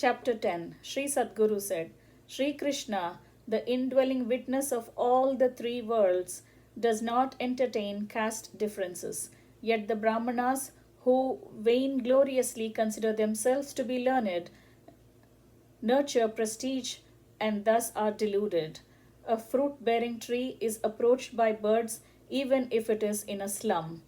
Chapter 10. Sri Sadguru said, Sri Krishna, the indwelling witness of all the three worlds, does not entertain caste differences. Yet the Brahmanas, who vaingloriously consider themselves to be learned, nurture prestige and thus are deluded. A fruit bearing tree is approached by birds even if it is in a slum.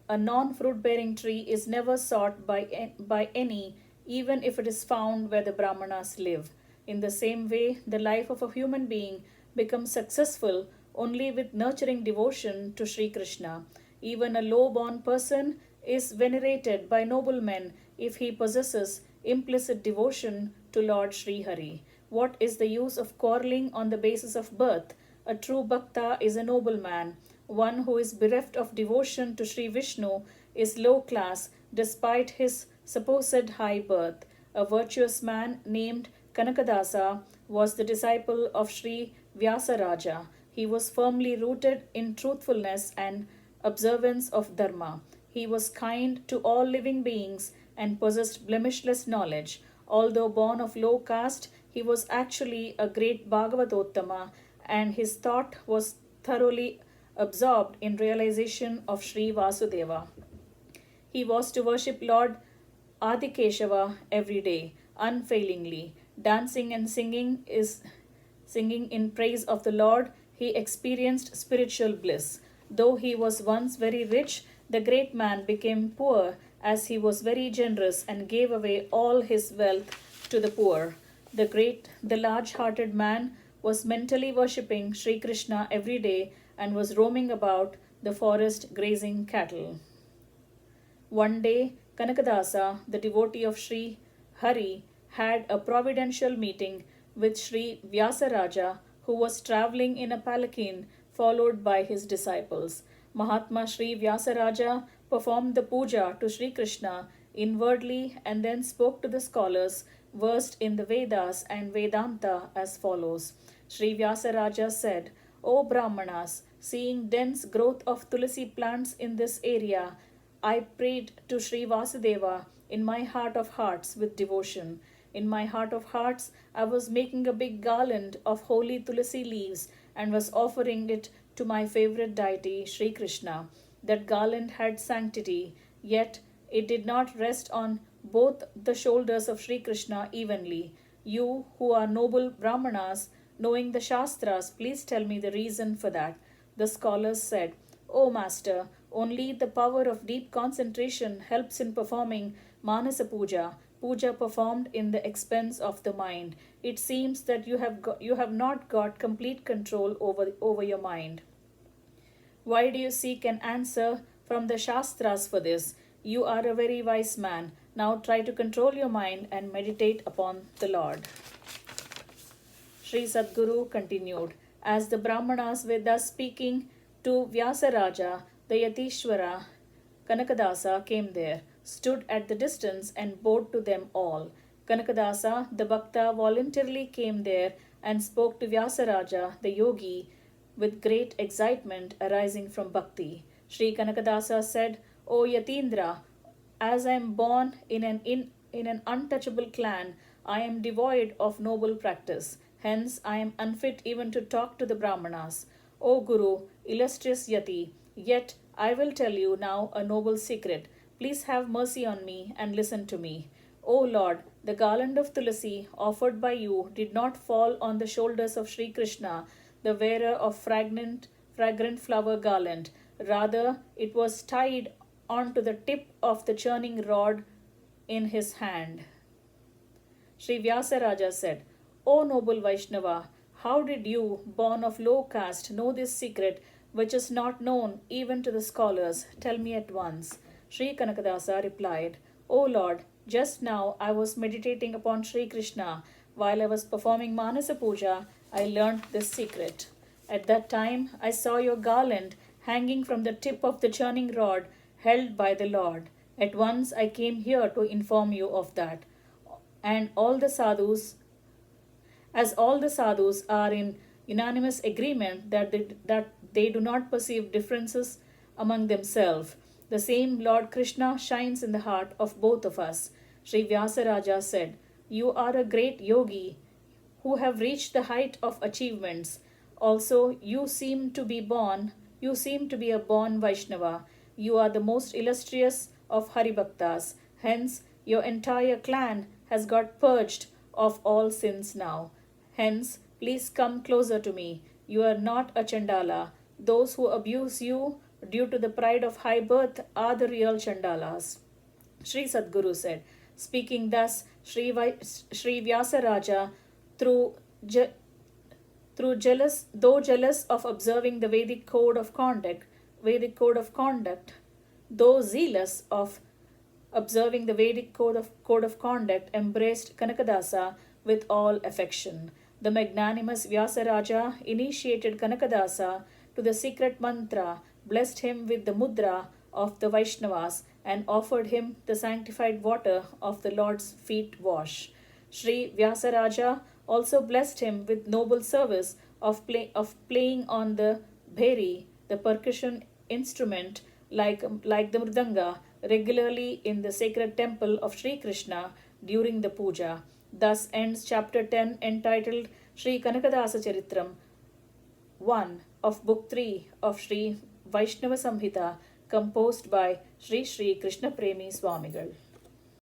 A non fruit bearing tree is never sought by any, even if it is found where the Brahmanas live. In the same way, the life of a human being becomes successful only with nurturing devotion to Sri Krishna. Even a low born person is venerated by noblemen if he possesses implicit devotion to Lord Sri Hari. What is the use of quarreling on the basis of birth? A true bhakta is a noble man. One who is bereft of devotion to Sri Vishnu is low class despite his supposed high birth. A virtuous man named Kanakadasa was the disciple of Sri Vyasaraja. He was firmly rooted in truthfulness and observance of Dharma. He was kind to all living beings and possessed blemishless knowledge. Although born of low caste, he was actually a great Bhagavatottama, and his thought was thoroughly absorbed in realization of Sri Vasudeva. He was to worship Lord Adikeshava every day, unfailingly. Dancing and singing in praise of the Lord, he experienced spiritual bliss. Though he was once very rich, the great man became poor as he was very generous and gave away all his wealth to the poor. The large-hearted man was mentally worshipping Sri Krishna every day and was roaming about the forest grazing cattle. One day, Kanakadasa, the devotee of Sri Hari, had a providential meeting with Sri Vyasaraja, who was travelling in a palanquin followed by his disciples. Mahatma Sri Vyasaraja performed the puja to Sri Krishna inwardly and then spoke to the scholars versed in the Vedas and Vedanta as follows. Sri Vyasaraja said, O Brahmanas, seeing dense growth of tulsi plants in this area, I prayed to Sri Vasudeva in my heart of hearts with devotion. In my heart of hearts, I was making a big garland of holy tulsi leaves and was offering it to my favorite deity, Sri Krishna. That garland had sanctity, yet it did not rest on both the shoulders of Sri Krishna evenly. You, who are noble Brahmanas, knowing the Shastras, please tell me the reason for that. The scholars said, O Master, only the power of deep concentration helps in performing Manasa puja performed in the expense of the mind. It seems that you have not got complete control over your mind. Why do you seek an answer from the Shastras for this? You are a very wise man. Now try to control your mind and meditate upon the Lord. Sri Sadguru continued, as the Brahmanas were thus speaking to Vyasaraja, the Yatishvara Kanakadasa came there, stood at the distance and bowed to them all. Kanakadasa, the Bhakta, voluntarily came there and spoke to Vyasaraja, the yogi, with great excitement arising from bhakti. Sri Kanakadasa said, O Yatindra, as I am born in an untouchable clan, I am devoid of noble practice. Hence, I am unfit even to talk to the Brahmanas. O Guru, illustrious Yati, yet I will tell you now a noble secret. Please have mercy on me and listen to me. O Lord, the garland of tulsi offered by you did not fall on the shoulders of Sri Krishna, the wearer of fragrant flower garland. Rather, it was tied onto the tip of the churning rod in his hand. Sri Vyasaraja said, O noble Vaishnava, how did you, born of low caste, know this secret which is not known even to the scholars? Tell me at once. Sri Kanakadasa replied, O Lord, just now I was meditating upon Sri Krishna. While I was performing Manasa Puja, I learnt this secret. At that time, I saw your garland hanging from the tip of the churning rod held by the Lord. At once I came here to inform you of that. And all the sadhus are in unanimous agreement that they do not perceive differences among themselves. The same Lord Krishna shines in the heart of both of us. Sri Vyasaraja said, You are a great yogi who have reached the height of achievements. Also, you seem to be a born Vaishnava. You are the most illustrious of Haribhaktas. Hence, your entire clan has got purged of all sins now. Hence, please come closer to me. You are not a Chandala. Those who abuse you due to the pride of high birth are the real Chandalas. Shri Sadguru said. Speaking thus, Shri Vyasaraja, through, je- though jealous of observing the Vedic code of conduct, though zealous of observing the Vedic code of conduct, embraced Kanakadasa with all affection. The magnanimous Vyasaraja initiated Kanakadasa to the secret mantra, blessed him with the mudra of the Vaishnavas, and offered him the sanctified water of the Lord's feet wash. Shri Vyasaraja also blessed him with noble service of playing on the bheri, the percussion instrument like the mridanga, regularly in the sacred temple of Sri Krishna during the puja. Thus ends chapter 10 entitled Sri Kanakadasa Charitam 1 of book 3 of Sri Vaishnava Samhita, composed by Sri Krishna Premi Swamigal.